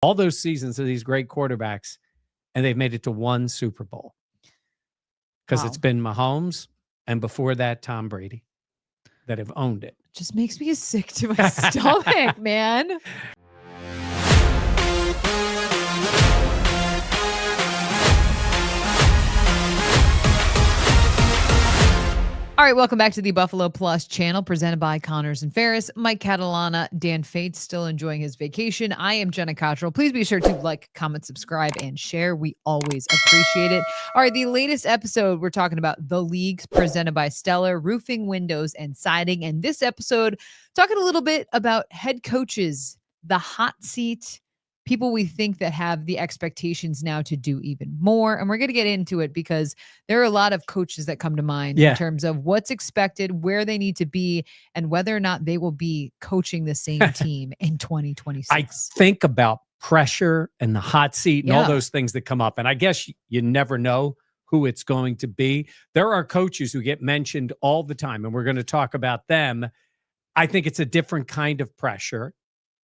all those seasons of these great quarterbacks, and they've made it to one Super Bowl. Because it's been Mahomes and before that, Tom Brady that have owned it. Just makes me sick to my stomach, man. All right, welcome back to the Buffalo Plus channel presented by Connors and Ferris. Mike Catalana, Dan Fates still enjoying his vacation. I am Jenna Cottrell. Please be sure to like, comment, subscribe, and share. We always appreciate it. All right, the latest episode, we're talking about The Leagues presented by Stellar Roofing, Windows, and Siding. And this episode, talking a little bit about head coaches, the hot seat, people we think that have the expectations now to do even more. And we're going to get into it because there are a lot of coaches that come to mind in terms of what's expected, where they need to be, and whether or not they will be coaching the same team in 2026. I think about pressure and the hot seat and all those things that come up. And I guess you never know who it's going to be. There are coaches who get mentioned all the time, and we're going to talk about them. I think it's a different kind of pressure.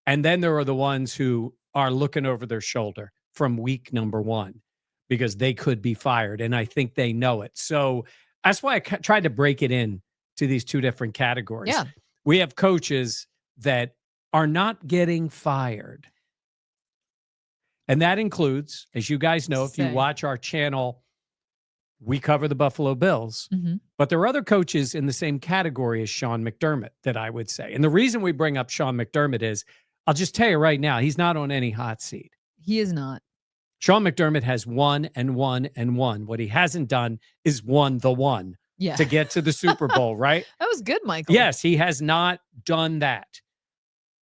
And then there are the ones who are looking over their shoulder from week number one because they could be fired. And I think they know it. So that's why I tried to break it in to these two different categories. Yeah. We have coaches that are not getting fired. And that includes, as you guys know, if you watch our channel, we cover the Buffalo Bills. Mm-hmm. But there are other coaches in the same category as Sean McDermott that I would say. And the reason we bring up Sean McDermott is, I'll just tell you right now, he's not on any hot seat. He is not. Sean McDermott has won and won and won. What he hasn't done is won the one to get to the Super Bowl, right? That was good, Michael. Yes, he has not done that.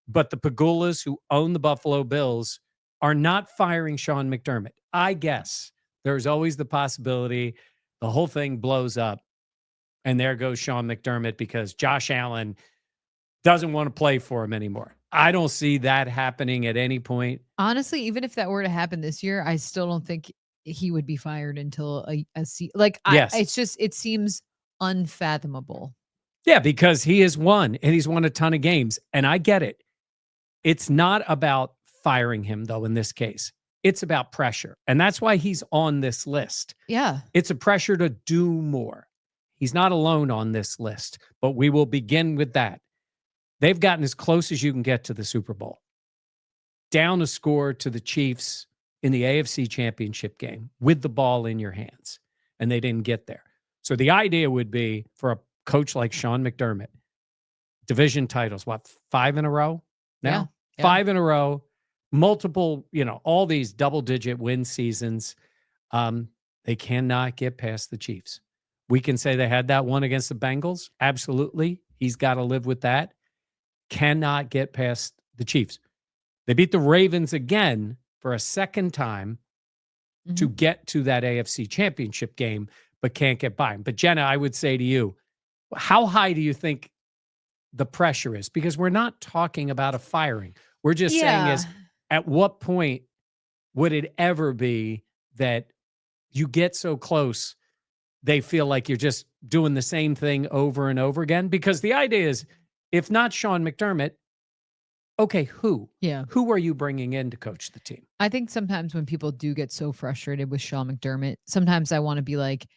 But the Pagulas who own the Buffalo Bills are not firing Sean McDermott. I guess there's always the possibility the whole thing blows up and there goes Sean McDermott because Josh Allen doesn't want to play for him anymore. I don't see that happening at any point. Honestly, even if that were to happen this year, I still don't think he would be fired until it seems unfathomable. Yeah, because he has won and he's won a ton of games. And I get it. It's not about firing him, though, in this case. It's about pressure. And that's why he's on this list. Yeah. It's a pressure to do more. He's not alone on this list, but we will begin with that. They've gotten as close as you can get to the Super Bowl. Down a score to the Chiefs in the AFC Championship game with the ball in your hands, and they didn't get there. So the idea would be for a coach like Sean McDermott, division titles, 5 in a row now? Yeah. 5 in a row, multiple, all these double-digit win seasons. They cannot get past the Chiefs. We can say they had that one against the Bengals. Absolutely. He's got to live with that. Cannot get past the Chiefs. They beat the Ravens again for a second time to get to that AFC Championship game, but can't get by them. But Jenna, I would say to you, how high do you think the pressure is? Because we're not talking about a firing. We're just saying is, at what point would it ever be that you get so close, they feel like you're just doing the same thing over and over again? Because the idea is, if not Sean McDermott, okay, who? Yeah. Who are you bringing in to coach the team? I think sometimes when people do get so frustrated with Sean McDermott, sometimes I want to be like,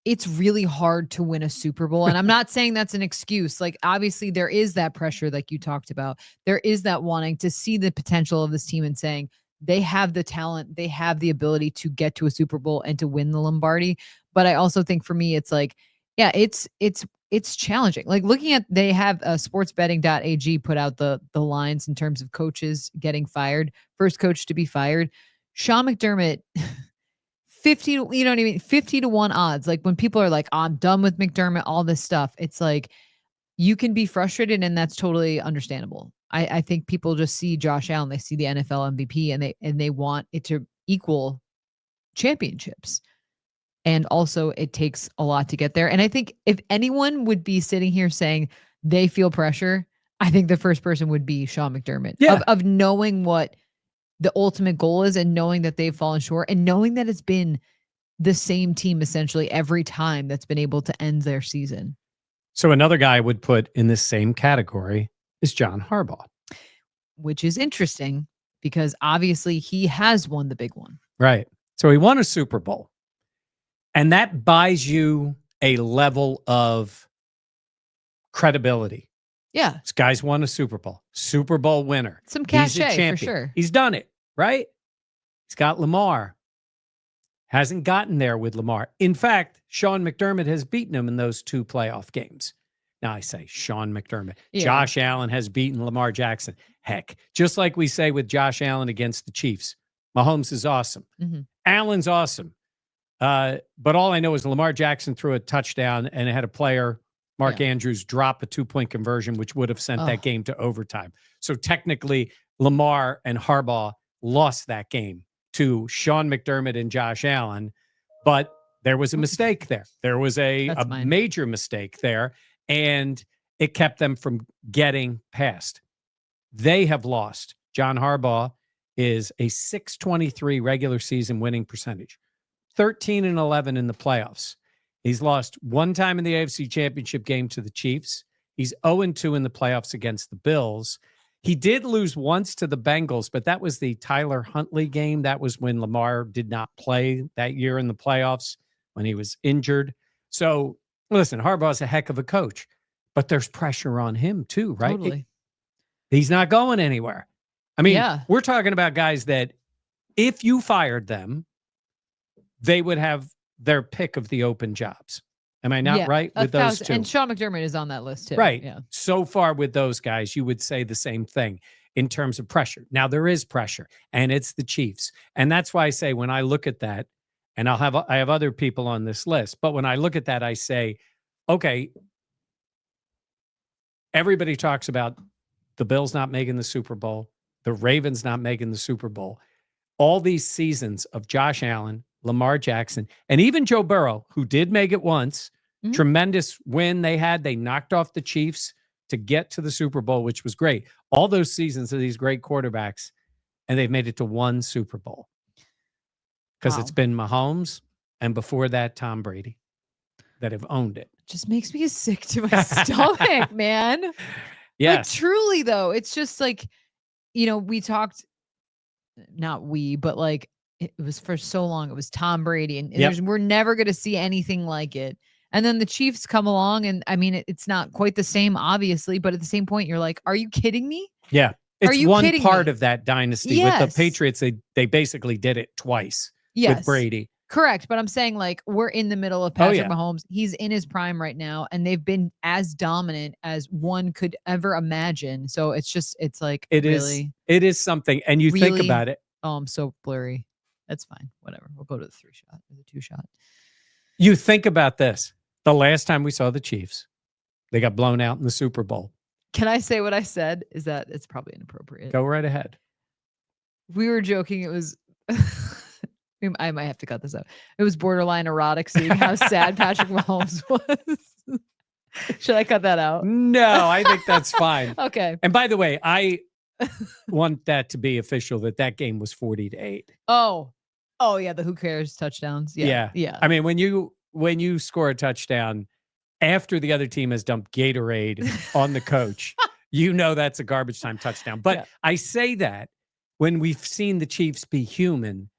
it's really hard to win a Super Bowl. And I'm not saying that's an excuse. Like, obviously, there is that pressure like you talked about. There is that wanting to see the potential of this team and saying they have the talent, they have the ability to get to a Super Bowl and to win the Lombardi. But I also think for me, it's like, yeah, it's challenging. Like looking at, they have sportsbetting.ag put out the lines in terms of coaches getting fired. First coach to be fired, Sean McDermott, 50 to 1 odds. Like when people are like, oh, I'm done with McDermott, all this stuff. It's like, you can be frustrated and that's totally understandable. I think people just see Josh Allen, they see the NFL MVP and they want it to equal championships. And also it takes a lot to get there. And I think if anyone would be sitting here saying they feel pressure, I think the first person would be Sean McDermott. Yeah. Of knowing what the ultimate goal is and knowing that they've fallen short and knowing that it's been the same team essentially every time that's been able to end their season. So another guy I would put in this same category is John Harbaugh. Which is interesting because obviously he has won the big one. Right. So he won a Super Bowl. And that buys you a level of credibility. Yeah. This guy's won a Super Bowl winner. Some He's a cachet for champion. sure. He's done it, right? He's got Lamar. Hasn't gotten there with Lamar. In fact, Sean McDermott has beaten him in those 2 playoff games. Now I say Sean McDermott. Yeah. Josh Allen has beaten Lamar Jackson. Heck, just like we say with Josh Allen against the Chiefs. Mahomes is awesome. Mm-hmm. Allen's awesome. But all I know is Lamar Jackson threw a touchdown and it had a player, Mark Andrews, drop a 2-point conversion, which would have sent that game to overtime. So technically, Lamar and Harbaugh lost that game to Sean McDermott and Josh Allen. But there was a mistake there. There was a major mistake there, and it kept them from getting past. They have lost. John Harbaugh is a .623 regular season winning percentage. 13-11 in the playoffs. He's lost 1 time in the AFC Championship game to the Chiefs. He's 0-2 in the playoffs against the Bills. He did lose once to the Bengals, but that was the Tyler Huntley game. That was when Lamar did not play that year in the playoffs when he was injured. So, listen, Harbaugh's a heck of a coach, but there's pressure on him too, right? Totally. He's not going anywhere. I mean, we're talking about guys that if you fired them, they would have their pick of the open jobs. Am I not right with those 2? And Sean McDermott is on that list too. Right. Yeah. So far with those guys, you would say the same thing in terms of pressure. Now there is pressure, and it's the Chiefs. And that's why I say when I look at that, and I have other people on this list, but when I look at that, I say, okay, everybody talks about the Bills not making the Super Bowl, the Ravens not making the Super Bowl. All these seasons of Josh Allen, Lamar Jackson, and even Joe Burrow, who did make it once, tremendous win they had. They knocked off the Chiefs to get to the Super Bowl, which was great. All those seasons of these great quarterbacks, and they've made it to 1 Super Bowl. Because it's been Mahomes, and before that, Tom Brady, that have owned it. Just makes me sick to my stomach, man. Yes. Like, truly, though, it's just like, we talked, not we, but like, it was for so long. It was Tom Brady, and we're never going to see anything like it. And then the Chiefs come along, and I mean, it's not quite the same, obviously, but at the same point, you're like, are you kidding me? Yeah. It's one part of that dynasty. Yes. With the Patriots, they basically did it twice with Brady. Correct. But I'm saying, like, we're in the middle of Patrick Mahomes. He's in his prime right now, and they've been as dominant as one could ever imagine. So it's like, it is something. And you think about it. Oh, I'm so blurry. That's fine. Whatever. We'll go to the 3-shot or the 2-shot. You think about this. The last time we saw the Chiefs, they got blown out in the Super Bowl. Can I say what I said? Is that it's probably inappropriate? Go right ahead. We were joking. It was, I might have to cut this out. It was borderline erotic seeing how sad Patrick Mahomes was. Should I cut that out? No, I think that's fine. Okay. And by the way, I want that to be official that game was 40-8. Oh yeah, the who cares touchdowns. Yeah. I mean, when you score a touchdown after the other team has dumped Gatorade on the coach, that's a garbage time touchdown. But I say that when we've seen the Chiefs be human,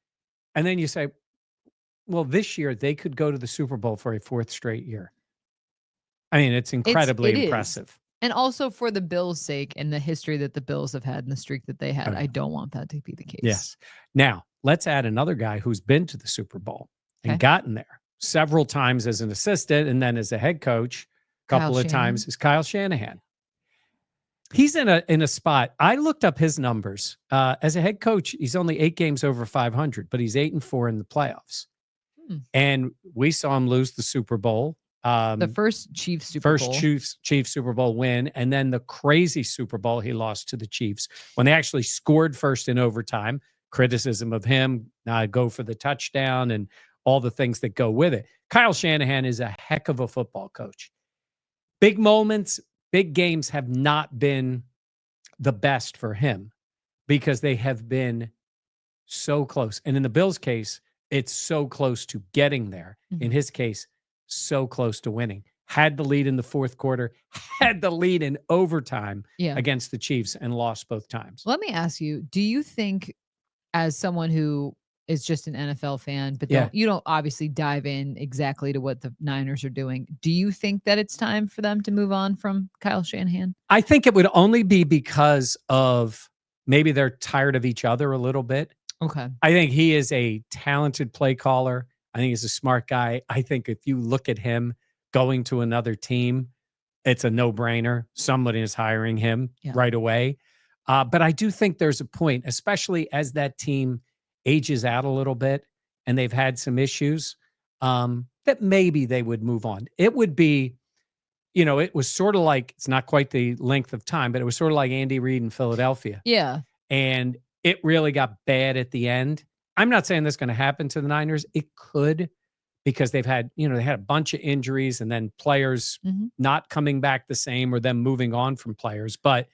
and then you say, well, this year they could go to the Super Bowl for a 4th straight year. I mean, it's incredibly impressive. And also for the Bills' sake and the history that the Bills have had and the streak that they had, I don't want that to be the case. Yes. Now, let's add another guy who's been to the Super Bowl and gotten there several times as an assistant and then as a head coach a couple of times is Kyle Shanahan. He's in a spot. I looked up his numbers. As a head coach, he's only 8 games over 500, but he's 8-4 in the playoffs. And we saw him lose the Super Bowl. The first Chiefs Super Bowl. Chiefs Super Bowl win, and then the crazy Super Bowl he lost to the Chiefs when they actually scored first in overtime. Criticism of him, go for the touchdown and all the things that go with it. Kyle Shanahan is a heck of a football coach. Big moments, big games have not been the best for him because they have been so close. And in the Bills' case, it's so close to getting there. In his case, so close to winning. had the lead in the fourth quarter, had the lead in overtime Yeah. against the Chiefs and lost both times. Let me ask you, do you think, as someone who is just an NFL fan, but Yeah. you don't obviously dive in exactly to what the Niners are doing, do you think that it's time for them to move on from Kyle Shanahan? I think it would only be because of maybe they're tired of each other a little bit. Okay. I think he is a talented play caller. I think he's a smart guy. I think if you look at him going to another team, it's a no-brainer. Somebody is hiring him right away. But I do think there's a point, especially as that team ages out a little bit and they've had some issues, that maybe they would move on. It would be, it was sort of like, it's not quite the length of time, but it was sort of like Andy Reid in Philadelphia. Yeah. And it really got bad at the end. I'm not saying that's going to happen to the Niners. It could, because they've had, they had a bunch of injuries and then players not coming back the same or them moving on from players. But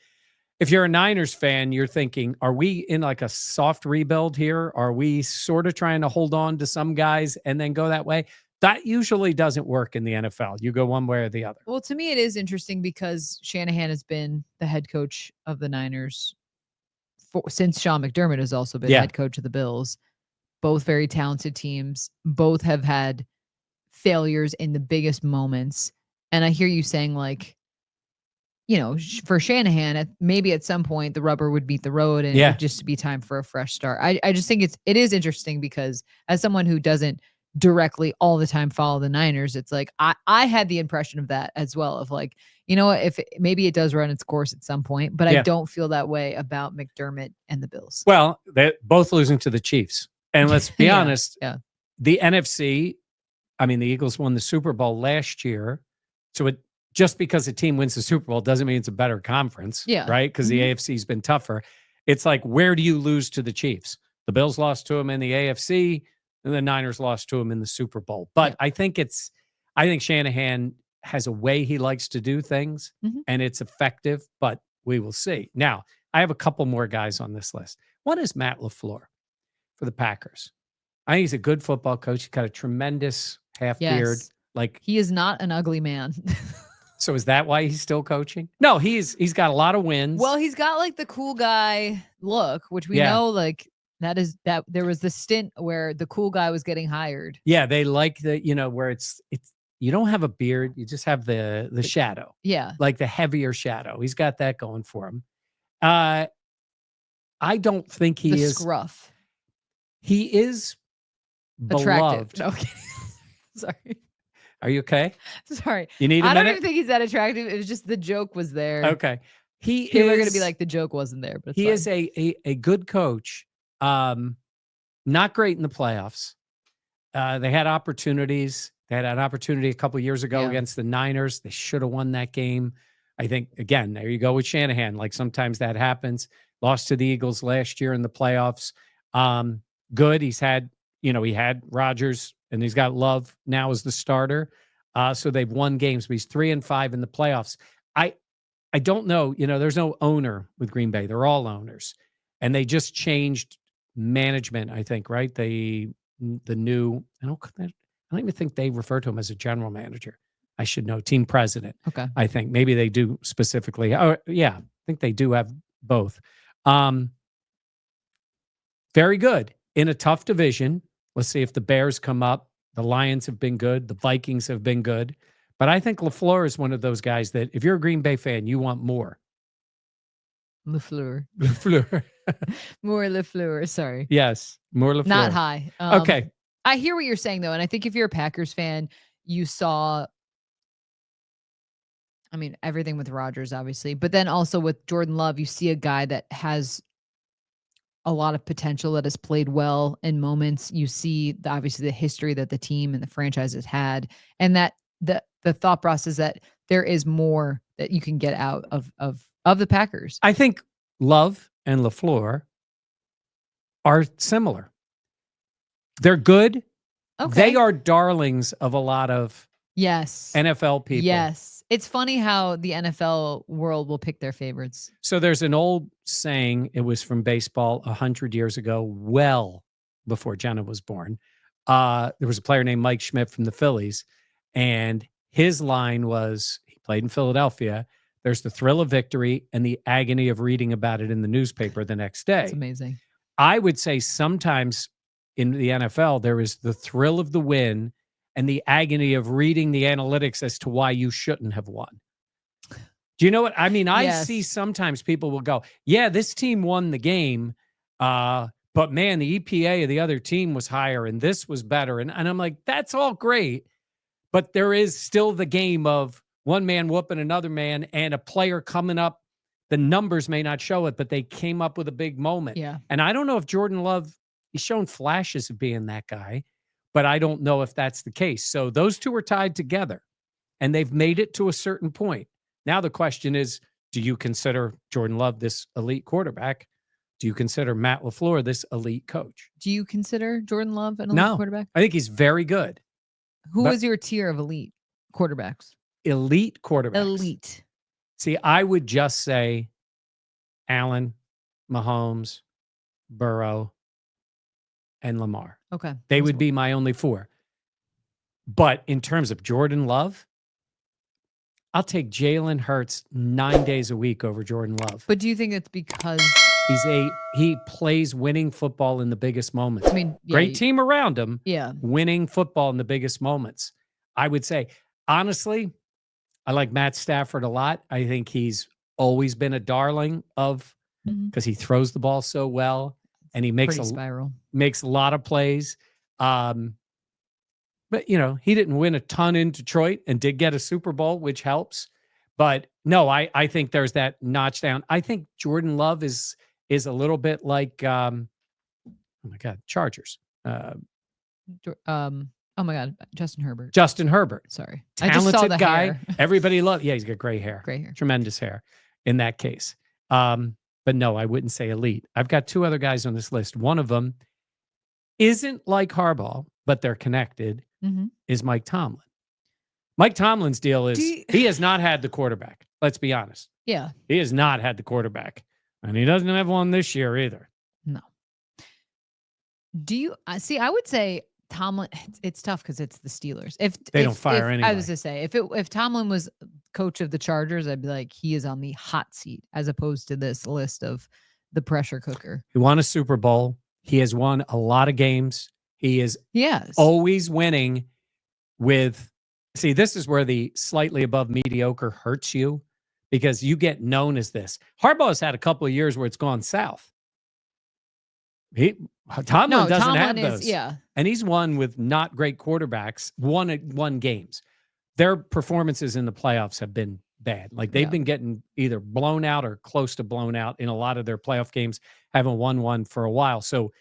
if you're a Niners fan, you're thinking, are we in like a soft rebuild here? Are we sort of trying to hold on to some guys and then go that way? That usually doesn't work in the NFL. You go one way or the other. Well, to me, it is interesting because Shanahan has been the head coach of the Niners since Sean McDermott has also been head coach of the Bills. Both very talented teams. Both have had failures in the biggest moments. And I hear you saying, like, for Shanahan, maybe at some point the rubber would meet the road and it would just be time for a fresh start. I just think it is interesting because as someone who doesn't directly all the time follow the Niners, it's like I had the impression of that as well, of like, if maybe it does run its course at some point, but I don't feel that way about McDermott and the Bills. Well, they're both losing to the Chiefs. And let's be honest, the NFC, the Eagles won the Super Bowl last year. So just because a team wins the Super Bowl doesn't mean it's a better conference, right? Because the AFC's been tougher. It's like, where do you lose to the Chiefs? The Bills lost to them in the AFC, and the Niners lost to them in the Super Bowl. But I think Shanahan has a way he likes to do things, and it's effective, but we will see. Now, I have a couple more guys on this list. One is Matt LaFleur for the Packers. I think he's a good football coach. He's got a tremendous half beard. Like, he is not an ugly man. So is that why he's still coaching? No, he's got a lot of wins. Well, he's got like the cool guy look, which we know, like, that there was the stint where the cool guy was getting hired. Yeah, they like the, where it's you don't have a beard, you just have the shadow. Yeah. Like the heavier shadow. He's got that going for him. I don't think he is scruff. He is attractive. beloved. Okay. Sorry. Are you okay? Sorry. You need a minute? I don't even think he's that attractive. It was just the joke was there. Okay. People are going to be like, the joke wasn't there, but he is a good coach. Not great in the playoffs. They had opportunities. They had an opportunity a couple of years ago against the Niners. They should have won that game. I think, again, there you go with Shanahan. Like, sometimes that happens. Lost to the Eagles last year in the playoffs. Good. He's had, he had Rodgers and he's got Love now as the starter. So they've won games, but he's 3-5 in the playoffs. I don't know, there's no owner with Green Bay. They're all owners. And they just changed management, I think, right? The new, I don't even think they refer to him as a general manager. I should know, team president. Okay. I think maybe they do specifically. Oh, yeah, I think they do have both. Very good in a tough division. Let's see if the Bears come up. The Lions have been good. The Vikings have been good. But I think LaFleur is one of those guys that if you're a Green Bay fan, you want more. LaFleur. More LaFleur. Sorry. Yes. More LaFleur. Not high. Okay. I hear what you're saying, though. And I think if you're a Packers fan, you saw, everything with Rodgers, obviously. But then also with Jordan Love, you see a guy that has a lot of potential, that has played well in moments. You see, obviously, the history that the team and the franchise has had. And that the thought process that there is more that you can get out of the Packers. I think Love and LaFleur are similar. They're good. Okay. They are darlings of a lot of NFL people. Yes. It's funny how the NFL world will pick their favorites. So there's an old saying, it was from baseball 100 years ago, well before Jenna was born. There was a player named Mike Schmidt from the Phillies, and his line was, he played in Philadelphia. There's the thrill of victory and the agony of reading about it in the newspaper the next day. That's amazing. I would say sometimes in the NFL, there is the thrill of the win and the agony of reading the analytics as to why you shouldn't have won. Do you know what I mean? I see sometimes people will go, yeah, this team won the game, but man, the EPA of the other team was higher and this was better. And I'm like, that's all great. But there is still the game of one man whooping another man and a player coming up. The numbers may not show it, but they came up with a big moment. Yeah. And I don't know if Jordan Love, he's shown flashes of being that guy, but I don't know if that's the case. So those two are tied together and they've made it to a certain point. Now the question is, do you consider Jordan Love this elite quarterback? Do you consider Matt LaFleur this elite coach? Do you consider Jordan Love an elite quarterback? I think he's very good. Who was your tier of elite quarterbacks? Elite quarterbacks. Elite. See, I would just say Allen, Mahomes, Burrow, and Lamar. Okay. They would be my only four. But in terms of Jordan Love, I'll take Jalen Hurts 9 days a week over Jordan Love. But do you think it's because he plays winning football in the biggest moments? I mean, great team around him. Yeah. Winning football in the biggest moments. I would say, honestly, I like Matt Stafford a lot. I think he's always been a darling of because he throws the ball so well and he makes makes a lot of plays. But, you know, he didn't win a ton in Detroit and did get a Super Bowl, which helps. But no, I think there's that notch down. I think Jordan Love is a little bit like, oh my God, Chargers. Oh my God, Justin Herbert. Justin Herbert. Sorry. Talented I just saw the guy. hair. Everybody loves. Yeah, he's got gray hair. Gray hair. Tremendous hair in that case. But no, I wouldn't say elite. I've got two other guys on this list. One of them isn't like Harbaugh, but they're connected, is Mike Tomlin. Mike Tomlin's deal is he has not had the quarterback. Let's be honest. Yeah. He has not had the quarterback. And he doesn't have one this year either. No. Do you see? I would say Tomlin, it's tough because it's the Steelers. If they don't fire anybody. I was to say, if Tomlin was coach of the Chargers, I'd be like, he is on the hot seat as opposed to this list of the pressure cooker. He won a Super Bowl. He has won a lot of games. He is always winning with, see, this is where the slightly above mediocre hurts you because you get known as this. Harbaugh has had a couple of years where it's gone south. Tomlin doesn't have those. Yeah. And he's won with not great quarterbacks, won games. Their performances in the playoffs have been bad. Like they've been getting either blown out or close to blown out in a lot of their playoff games, haven't won one for a while. So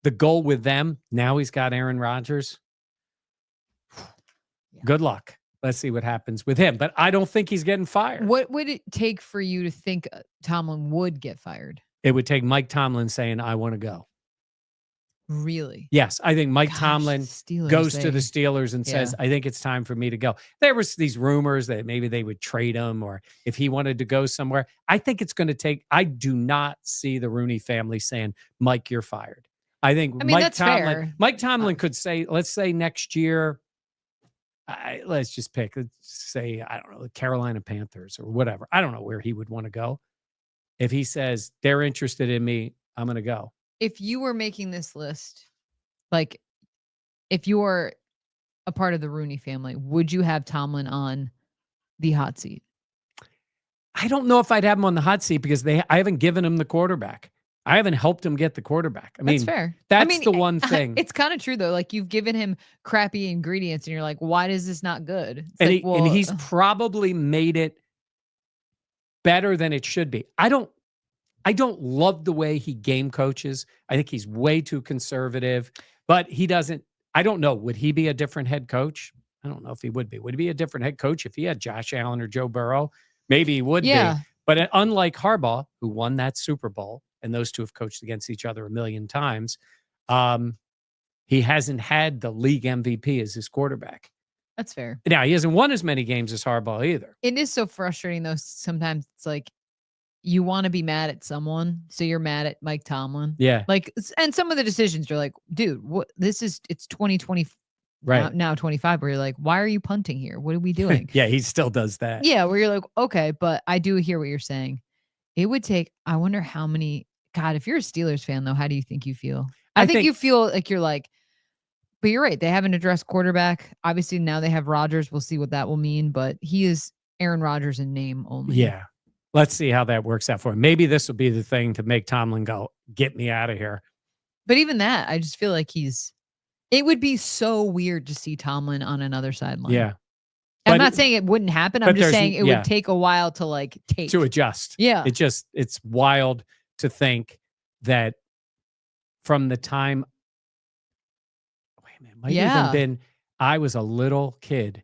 the goal with them, now he's got Aaron Rodgers. Good luck. Let's see what happens with him. But I don't think he's getting fired. What would it take for you to think Tomlin would get fired? It would take Mike Tomlin saying, I want to go. Really? Yes. I think Mike Tomlin goes to the Steelers and says, I think it's time for me to go. There was these rumors that maybe they would trade him or if he wanted to go somewhere. I think it's going to take, I do not see the Rooney family saying, Mike, you're fired. I think Mike Tomlin could say, let's say next year, let's just pick, let's say, I don't know, the Carolina Panthers or whatever. I don't know where he would want to go. If he says they're interested in me, I'm going to go. If you were making this list, like if you were a part of the Rooney family, would you have Tomlin on the hot seat? I don't know if I'd have him on the hot seat because I haven't given him the quarterback. I haven't helped him get the quarterback. I mean, that's fair. That's the one thing. It's kind of true though. Like you've given him crappy ingredients and you're like, why is this not good? And, and he's probably made it better than it should be. I don't love the way he game coaches. I think he's way too conservative, but he doesn't, I don't know. Would he be a different head coach? I don't know if he would be. Would he be a different head coach if he had Josh Allen or Joe Burrow? Maybe he would be. But unlike Harbaugh, who won that Super Bowl, and those two have coached against each other a million times, he hasn't had the league MVP as his quarterback. That's fair. Now, he hasn't won as many games as Harbaugh either. It is so frustrating, though. Sometimes it's like you want to be mad at someone, so you're mad at Mike Tomlin. Yeah. Like, and some of the decisions you're like, dude, what? It's 2020. Right. Now 25, where you're like, why are you punting here? What are we doing? Yeah, he still does that. Yeah, where you're like, okay, but I do hear what you're saying. It would take, I wonder how many, God, if you're a Steelers fan though, how do you think you feel? I I think think you feel like you're like, but you're right. They haven't addressed quarterback. Obviously now they have Rodgers. We'll see what that will mean, but he is Aaron Rodgers in name only. yeah. Let's see how that works out for him. Maybe this will be the thing to make Tomlin go, get me out of here. But even that, I just feel like it would be so weird to see Tomlin on another sideline. Yeah. I'm But not saying it wouldn't happen. I'm but just there's saying it yeah. would take a while to like take. to adjust. Yeah. It's wild to think that from the time, wait a minute, might Yeah. even been I was a little kid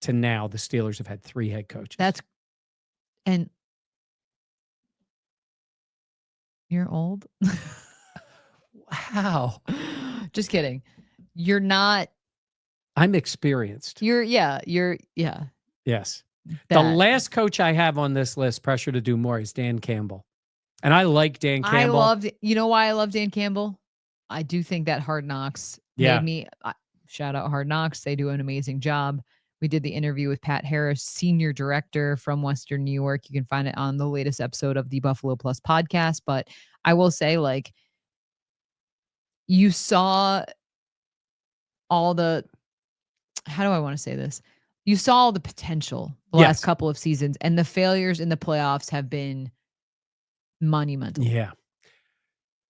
to now the Steelers have had 3 head coaches. And you're old. Wow. Just kidding. You're not. I'm experienced. Yes. The last coach I have on this list, pressure to do more, is Dan Campbell. And I like Dan Campbell. You know why I love Dan Campbell? I do think that Hard Knocks made me, shout out Hard Knocks. They do an amazing job. We did the interview with Pat Harris, senior director from Western New York. You can find it on the latest episode of the Buffalo Plus podcast. But I will say, like, you saw all the, how do I want to say this? You saw all the potential the last couple of seasons, and the failures in the playoffs have been monumental. Yeah.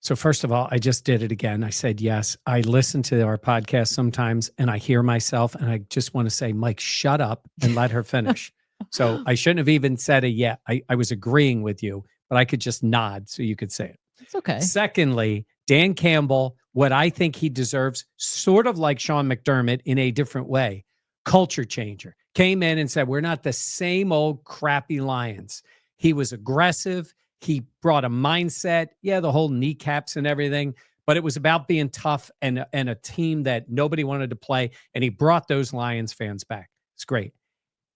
So first of all, I just did it again. I said yes. I listen to our podcast sometimes and I hear myself and I just want to say, Mike, shut up and let her finish. So I shouldn't have even said it yet. I was agreeing with you, but I could just nod so you could say it. It's okay. Secondly, Dan Campbell, what I think he deserves, sort of like Sean McDermott in a different way, culture changer. Came in and said, we're not the same old crappy Lions. He was aggressive. He brought a mindset. Yeah, the whole kneecaps and everything, but it was about being tough and a team that nobody wanted to play. And he brought those Lions fans back. It's great.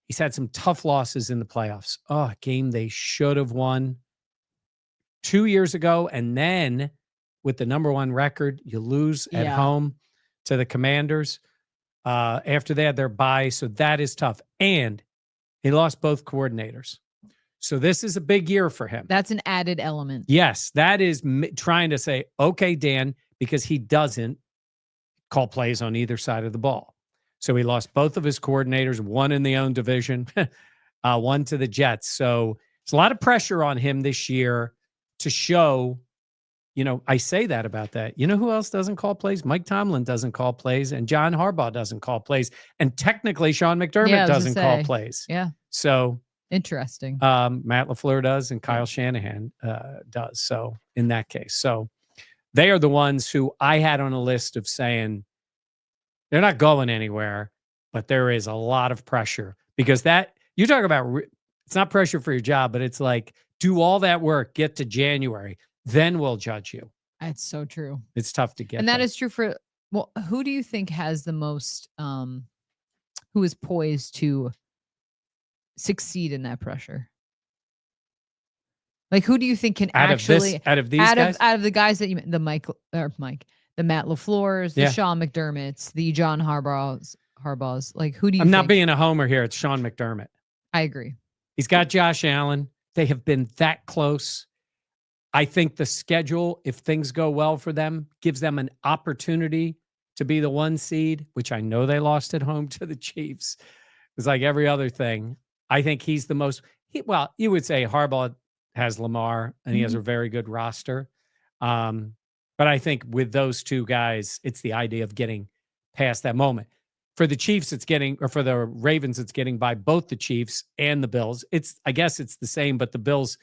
He's had some tough losses in the playoffs. Oh, a game they should have won 2 years ago. And then with the #1 record, you lose at home to the Commanders after they had their bye. So that is tough. And he lost both coordinators. So this is a big year for him. That's an added element. Yes, that is trying to say, okay, Dan, because he doesn't call plays on either side of the ball. So he lost both of his coordinators, one in the own division, one to the Jets. So there's a lot of pressure on him this year to show, I say that about that. You know who else doesn't call plays? Mike Tomlin doesn't call plays, and John Harbaugh doesn't call plays. And technically, Sean McDermott doesn't call plays. Yeah. So interesting. Matt LaFleur does, and Kyle Shanahan does. So in that case, so they are the ones who I had on a list of saying they're not going anywhere, but there is a lot of pressure because that you talk about. It's not pressure for your job, but it's like do all that work, get to January, then we'll judge you. That's so true. It's tough to get, and that is true for. Well, who do you think has the most? Who is poised to succeed in that pressure? Like, who do you think can out of the guys that you the Matt LaFleurs, the Sean McDermotts, the John Harbaughs? Like, who do you? I'm not being a homer here. It's Sean McDermott. I agree. He's got Josh Allen. They have been that close. I think the schedule, if things go well for them, gives them an opportunity to be the 1 seed, which I know they lost at home to the Chiefs. It's like every other thing. I think he's the most, you would say Harbaugh has Lamar and he has a very good roster. But I think with those two guys, it's the idea of getting past that moment. For the Chiefs, for the Ravens, it's getting by both the Chiefs and the Bills. I guess it's the same, but the Bills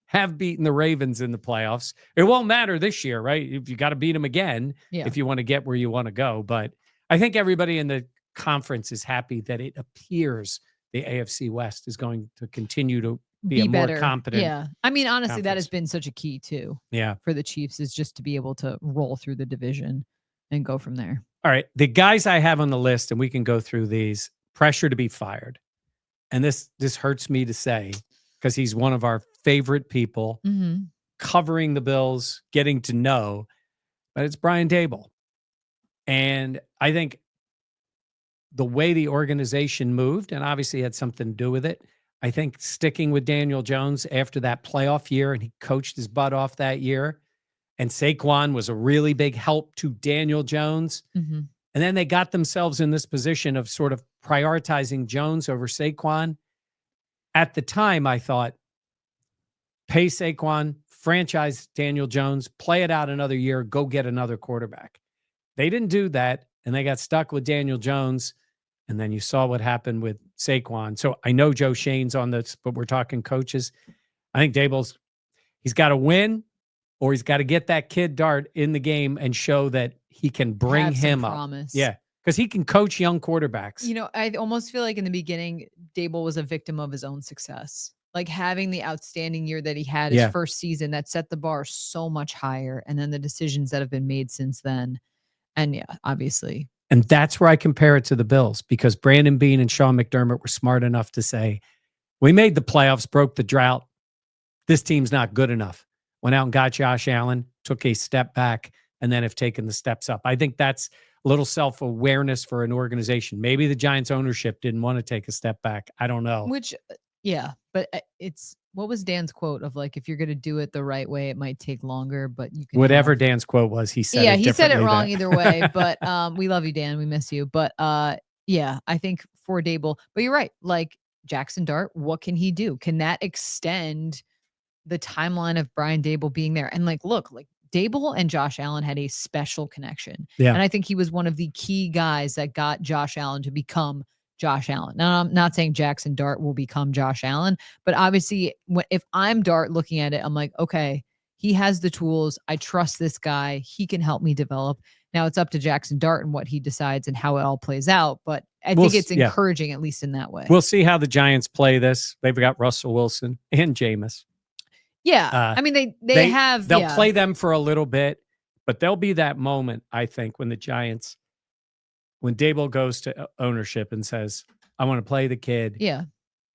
have beaten the Ravens in the playoffs. It won't matter this year, right? If you got to beat them again, if you want to get where you want to go. But I think everybody in the conference is happy that it appears the AFC West is going to continue to be a better. More competent. Yeah. I mean, honestly, conference. That has been such a key too. Yeah. For the Chiefs is just to be able to roll through the division and go from there. All right. The guys I have on the list, and we can go through these, pressure to be fired. And this hurts me to say because he's one of our favorite people covering the Bills, getting to know, but it's Brian Daboll. And I think the way the organization moved, and obviously had something to do with it, I think sticking with Daniel Jones after that playoff year, and he coached his butt off that year, and Saquon was a really big help to Daniel Jones. Mhm. And then they got themselves in this position of sort of prioritizing Jones over Saquon. At the time, I thought, pay Saquon, franchise Daniel Jones, play it out another year, go get another quarterback. They didn't do that, and they got stuck with Daniel Jones. And then you saw what happened with Saquon. So I know Joe Shane's on this, but we're talking coaches. I think he's got to win, or he's got to get that kid Dart in the game and show that he can bring Have some him up. promise. Yeah, because he can coach young quarterbacks. You know, I almost feel like in the beginning, Dable was a victim of his own success. Like having the outstanding year that he had his first season that set the bar so much higher. And then the decisions that have been made since then. And yeah, obviously. And that's where I compare it to the Bills, because Brandon Beane and Sean McDermott were smart enough to say, we made the playoffs, broke the drought. This team's not good enough. Went out and got Josh Allen, took a step back, and then have taken the steps up. I think that's a little self-awareness for an organization. Maybe the Giants ownership didn't want to take a step back. I don't know. Which, yeah, but it's, what was Dan's quote of like, if you're going to do it the right way, it might take longer, but you can. Whatever Dan's quote was, he said it he said it wrong there. either way, but we love you, Dan. We miss you. But yeah, I think for Dable, but you're right. Like Jackson Dart, what can he do? Can that extend the timeline of Brian Dable being there? And like, look, like Dable and Josh Allen had a special connection. Yeah. And I think he was one of the key guys that got Josh Allen to become Josh Allen. Now, I'm not saying Jackson Dart will become Josh Allen, but obviously if I'm Dart looking at it, I'm like, okay, he has the tools. I trust this guy. He can help me develop. Now it's up to Jackson Dart and what he decides and how it all plays out. But I think it's encouraging, at least in that way. We'll see how the Giants play this. They've got Russell Wilson and Jameis. Yeah. I mean, they'll play them for a little bit, but there'll be that moment, I think, when Dable goes to ownership and says, I want to play the kid. Yeah.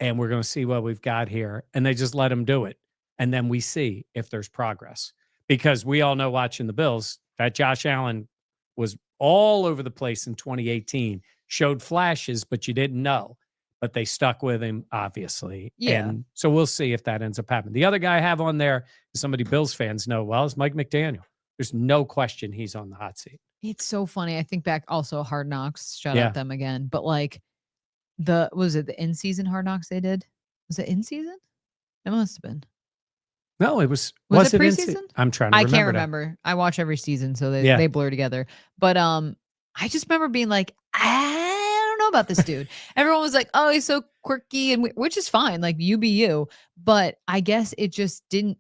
And we're going to see what we've got here. And they just let him do it. And then we see if there's progress. Because we all know, watching the Bills, that Josh Allen was all over the place in 2018, showed flashes, but you didn't know. But they stuck with him, obviously. Yeah. And so we'll see if that ends up happening. The other guy I have on there, somebody Bills fans know well, is Mike McDaniel. There's no question he's on the hot seat. It's so funny. I think back also Hard Knocks, shout out them again. But like was it the in-season Hard Knocks they did? Was it in season? It must have been. No, it was it preseason? I'm trying to remember. I can't remember. I watch every season, so they blur together. But I just remember being like, I don't know about this dude. Everyone was like, oh, he's so quirky, and which is fine. Like, you be you. But I guess it just didn't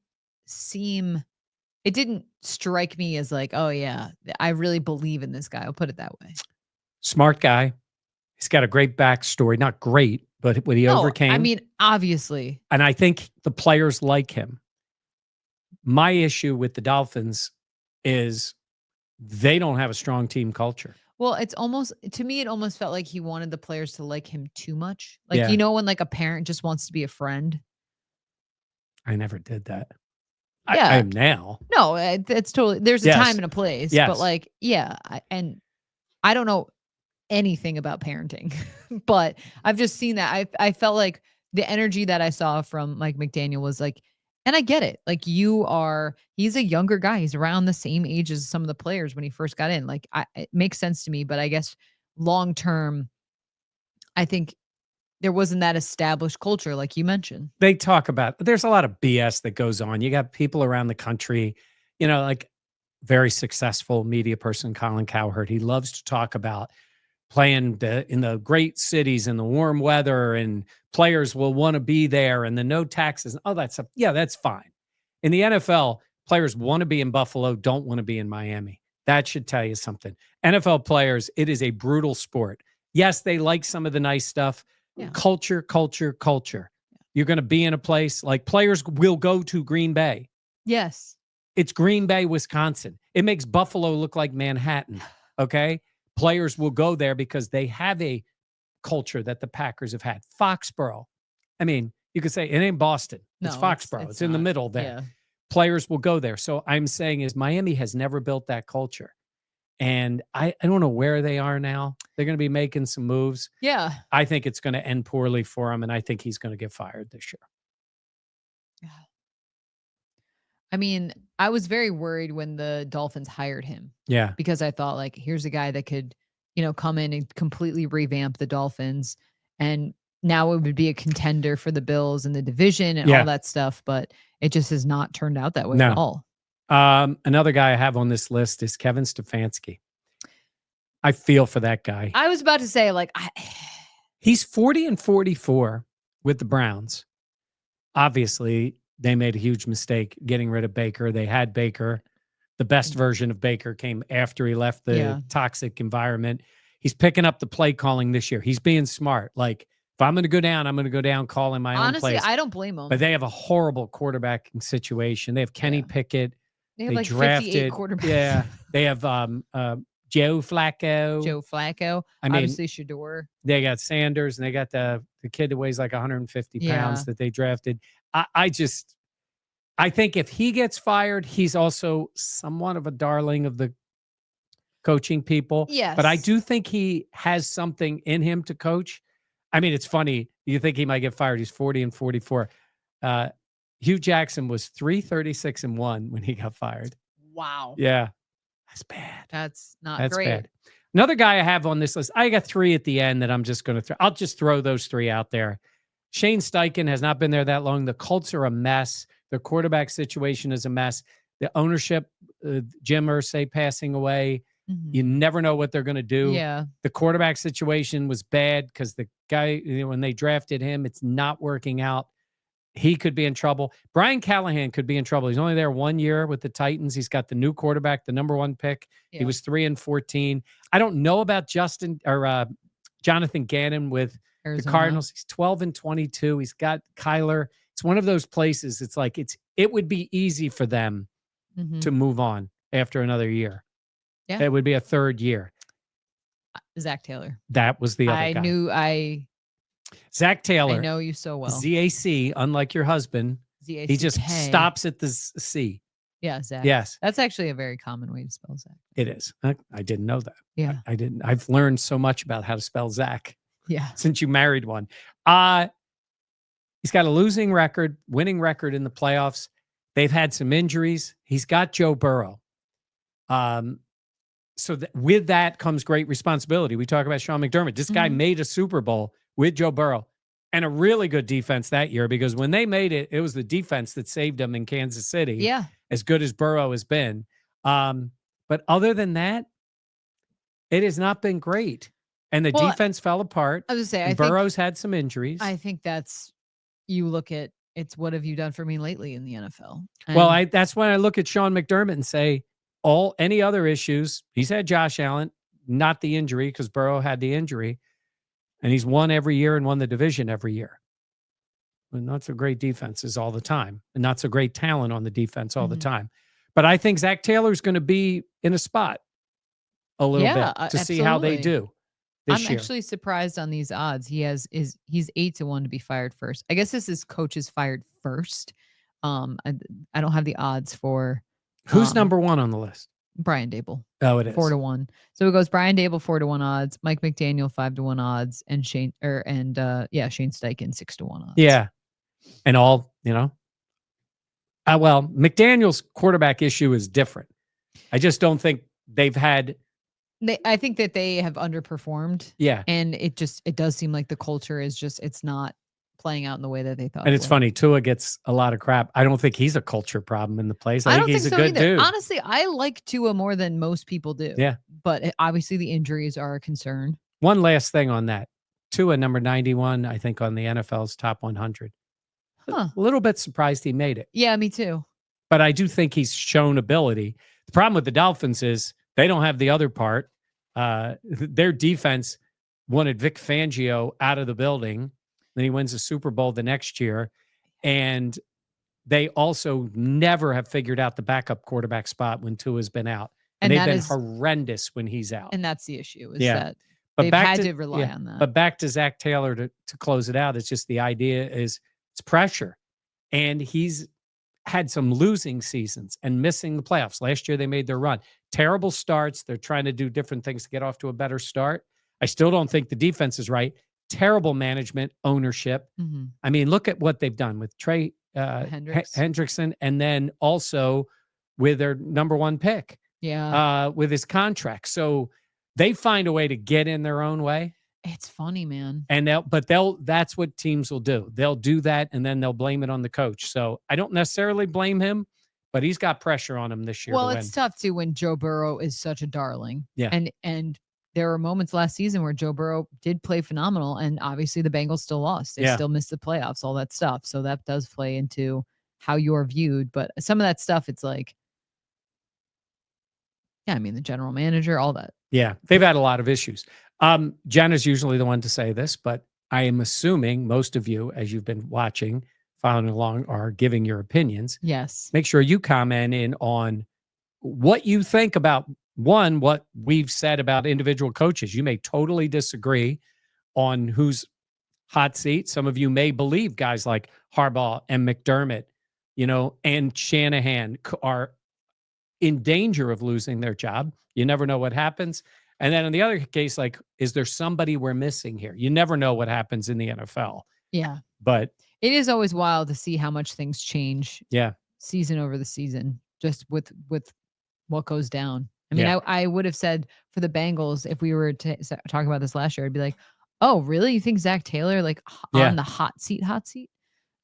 strike me as like, oh yeah, I really believe in this guy. I'll put it that way. Smart guy. He's got a great backstory. Not great, but what he overcame. I mean, obviously. And I think the players like him. My issue with the Dolphins is they don't have a strong team culture. Well, to me, it almost felt like he wanted the players to like him too much. Like, you know, when like a parent just wants to be a friend. I never did that. Yeah. I am now. No, it's totally, there's a time and a place. Yes. But like, and I don't know anything about parenting, but I've just seen that. I felt like the energy that I saw from Mike McDaniel was like, and I get it. Like he's a younger guy. He's around the same age as some of the players when he first got in. Like it makes sense to me, but I guess long-term, I think there wasn't that established culture like you mentioned. They talk about, there's a lot of BS that goes on. You got people around the country, you know, like very successful media person, Colin Cowherd. He loves to talk about playing in the great cities in the warm weather, and players will want to be there, and the no taxes and all that stuff. Yeah, that's fine. In the NFL, players want to be in Buffalo, don't want to be in Miami. That should tell you something. NFL players, it is a brutal sport. Yes, they like some of the nice stuff. Yeah. Culture. You're going to be in a place like players will go to Green Bay. Yes. It's Green Bay, Wisconsin. It makes Buffalo look like Manhattan. Okay. Players will go there because they have a culture that the Packers have had. Foxborough. I mean, you could say it ain't Boston. It's Foxborough. It's in the middle there. Yeah. Players will go there. So I'm saying is Miami has never built that culture. And I don't know where they are now. They're going to be making some moves. Yeah. I think it's going to end poorly for him, and I think he's going to get fired this year. Yeah. I mean, I was very worried when the Dolphins hired him. Yeah. Because I thought, like, here's a guy that could, come in and completely revamp the Dolphins. And now it would be a contender for the Bills and the division and all that stuff. But it just has not turned out that way at all. Another guy I have on this list is Kevin Stefanski. I feel for that guy. I was about to say, like, he's 40-44 with the Browns. Obviously, they made a huge mistake getting rid of Baker. They had Baker. The best version of Baker came after he left the toxic environment. He's picking up the play calling this year. He's being smart. Like, if I'm going to go down, I'm going to go down calling my own plays. Honestly, I don't blame him. But they have a horrible quarterbacking situation. They have Kenny Pickett. They have like drafted 58 quarterbacks. Yeah. They have Joe Flacco. I mean, obviously Shador. They got Sanders, and they got the kid that weighs like 150 pounds that they drafted. I think if he gets fired, he's also somewhat of a darling of the coaching people. Yes. But I do think he has something in him to coach. I mean, it's funny. You think he might get fired. He's 40-44. Hugh Jackson was 336-1 when he got fired. Wow. Yeah. That's bad. That's not great. Bad. Another guy I have on this list, I got 3 at the end that I'm just going to throw. I'll just throw those 3 out there. Shane Steichen has not been there that long. The Colts are a mess. The quarterback situation is a mess. The ownership, Jim Irsay passing away. Mm-hmm. You never know what they're going to do. Yeah. The quarterback situation was bad because the guy, when they drafted him, it's not working out. He could be in trouble. Brian Callahan could be in trouble. He's only there 1 year with the Titans. He's got the new quarterback, the number 1 pick. Yeah. He was 3-14. I don't know about Jonathan Gannon with Arizona. The Cardinals. He's 12-22. He's got Kyler. It's one of those places. It's like it would be easy for them to move on after another year. Yeah, it would be a 3rd year. Zach Taylor. That was the other guy. Zach Taylor. I know you so well. ZAC, unlike your husband, ZAC. He just stops at the C. Yeah, Zach. Yes. That's actually a very common way to spell Zach. It is. I didn't know that. Yeah. I didn't. I've learned so much about how to spell Zach. Yeah. Since you married one. He's got a losing record, winning record in the playoffs. They've had some injuries. He's got Joe Burrow. So with that comes great responsibility. We talk about Sean McDermott. This guy made a Super Bowl with Joe Burrow and a really good defense that year, because when they made it, it was the defense that saved them in Kansas City. Yeah. As good as Burrow has been. But other than that, it has not been great. And the defense fell apart. I was going to say, Burrow's had some injuries. I think you look at, it's what have you done for me lately in the NFL? And that's when I look at Sean McDermott and say, any other issues, he's had Josh Allen, not the injury, because Burrow had the injury, and he's won every year and won the division every year. And not so great defenses all the time, and not so great talent on the defense all the time. But I think Zach Taylor's going to be in a spot a little bit to see how they do this year. I'm actually surprised on these odds. He's 8-1 to be fired first. I guess this is coaches fired first. I don't have the odds for who's number 1 on the list. Brian Dable. Oh, it is 4-1. So it goes Brian Dable 4-1 odds, Mike McDaniel 5-1 odds, and Shane Steichen 6-1 odds. Yeah, and McDaniel's quarterback issue is different. I just don't think they've had. I think that they have underperformed. Yeah, and it does seem like the culture is it's not playing out in the way that they thought. And it's funny, Tua gets a lot of crap. I don't think he's a culture problem in the place. I think he's a good dude. Honestly, I like Tua more than most people do. Yeah. But obviously the injuries are a concern. One last thing on that. Tua, number 91, I think, on the NFL's top 100. A little bit surprised he made it. Yeah, me too. But I do think he's shown ability. The problem with the Dolphins is they don't have the other part. Their defense wanted Vic Fangio out of the building. Then he wins the Super Bowl the next year. And they also never have figured out the backup quarterback spot when Tua's been out. And they've been horrendous when he's out. And that's the issue, is that but they've had to rely on that. But back to Zach Taylor to close it out, it's just the idea is it's pressure. And he's had some losing seasons and missing the playoffs. Last year, they made their run. Terrible starts. They're trying to do different things to get off to a better start. I still don't think the defense is right. Terrible management, ownership. Mm-hmm. I mean, look at what they've done with Trey Hendrickson, and then also with their number one pick. Yeah. With his contract. So they find a way to get in their own way. It's funny, man. And that's what teams will do. They'll do that and then they'll blame it on the coach. So I don't necessarily blame him, but he's got pressure on him this year. Well, to it's win. tough too when Joe Burrow is such a darling. Yeah. And there were moments last season where Joe Burrow did play phenomenal, and obviously the Bengals still lost. They still missed the playoffs, all that stuff. So that does play into how you're viewed. But some of that stuff, it's like, yeah, I mean, the general manager, all that. Yeah, they've had a lot of issues. Jen is usually the one to say this, but I am assuming most of you, as you've been watching, following along, are giving your opinions. Yes. Make sure you comment in on what you think about, one, what we've said about individual coaches. You may totally disagree on who's hot seat. Some of you may believe guys like Harbaugh and McDermott, and Shanahan are in danger of losing their job. You never know what happens. And then in the other case, like, is there somebody we're missing here? You never know what happens in the NFL. Yeah. But it is always wild to see how much things change. Yeah. Season over the season, just with what goes down. I mean, I would have said for the Bengals, if we were to talk about this last year, I'd be like, oh, really? You think Zach Taylor, like on the hot seat?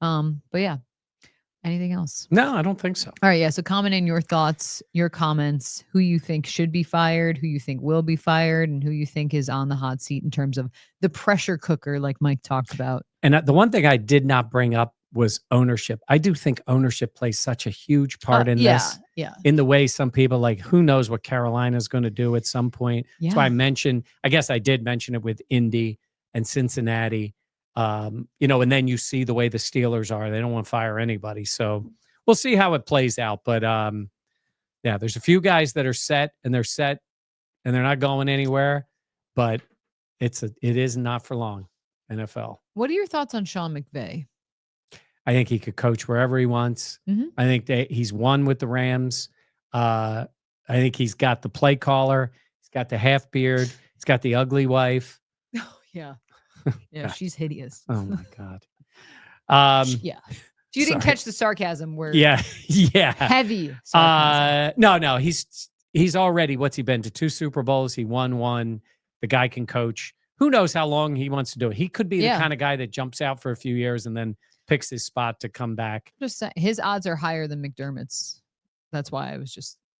But yeah. Anything else? No, I don't think so. All right. Yeah. So comment in your thoughts, your comments, who you think should be fired, who you think will be fired, and who you think is on the hot seat in terms of the pressure cooker, like Mike talked about. And the one thing I did not bring up was ownership. I do think ownership plays such a huge part in this. Yeah. In the way some people, like, who knows what Carolina's going to do at some point. Yeah. That's why I guess I did mention it with Indy and Cincinnati. And then you see the way the Steelers are. They don't want to fire anybody. So we'll see how it plays out. But there's a few guys that are set and they're not going anywhere. But it is not for long, NFL. What are your thoughts on Sean McVay? I think he could coach wherever he wants. Mm-hmm. I think he's won with the Rams. I think he's got the play caller. He's got the half beard. He's got the ugly wife. Oh, yeah. Yeah, she's hideous. Oh my God. Yeah. If you didn't catch the sarcasm, where yeah. heavy sarcasm. No. He's already, what's he been to 2 Super Bowls? He won 1. The guy can coach. Who knows how long he wants to do it? He could be the kind of guy that jumps out for a few years and then picks his spot to come back. Just saying, his odds are higher than McDermott's. That's why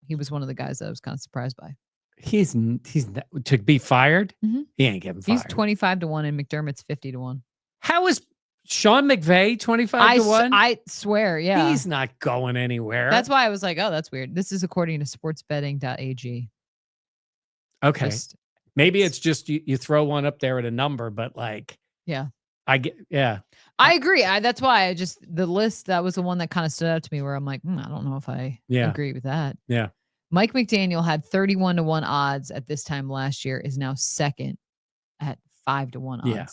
he was one of the guys that I was kind of surprised by. He's to be fired. Mm-hmm. He ain't getting fired. He's 25-1 and McDermott's 50-1. How is Sean McVay 25-1? I swear, yeah. He's not going anywhere. That's why I was like, oh, that's weird. This is according to sportsbetting.ag. Okay. Maybe it's just you throw one up there at a number, but like, yeah. I agree. That's why the list, that was the one that kind of stood out to me where I'm like, I don't know if I agree with that. Yeah. Mike McDaniel had 31-1 odds at this time last year, is now second at 5-1 odds. Yeah.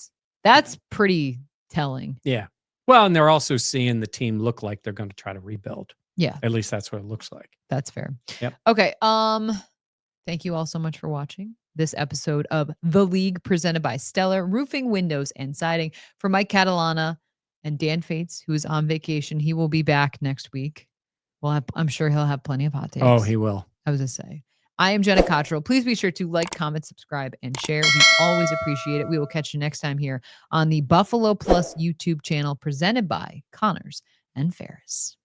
That's pretty telling. Yeah. Well, and they're also seeing the team look like they're going to try to rebuild. Yeah. At least that's what it looks like. That's fair. Yep. Okay. Thank you all so much for watching this episode of The League, presented by Stellar Roofing, Windows, and Siding. For Mike Catalana and Dan Fates, who is on vacation, he will be back next week. I'm sure he'll have plenty of hot takes. Oh, he will. I was going to say. I am Jenna Cottrell. Please be sure to like, comment, subscribe, and share. We always appreciate it. We will catch you next time here on the Buffalo Plus YouTube channel, presented by Connors and Ferris.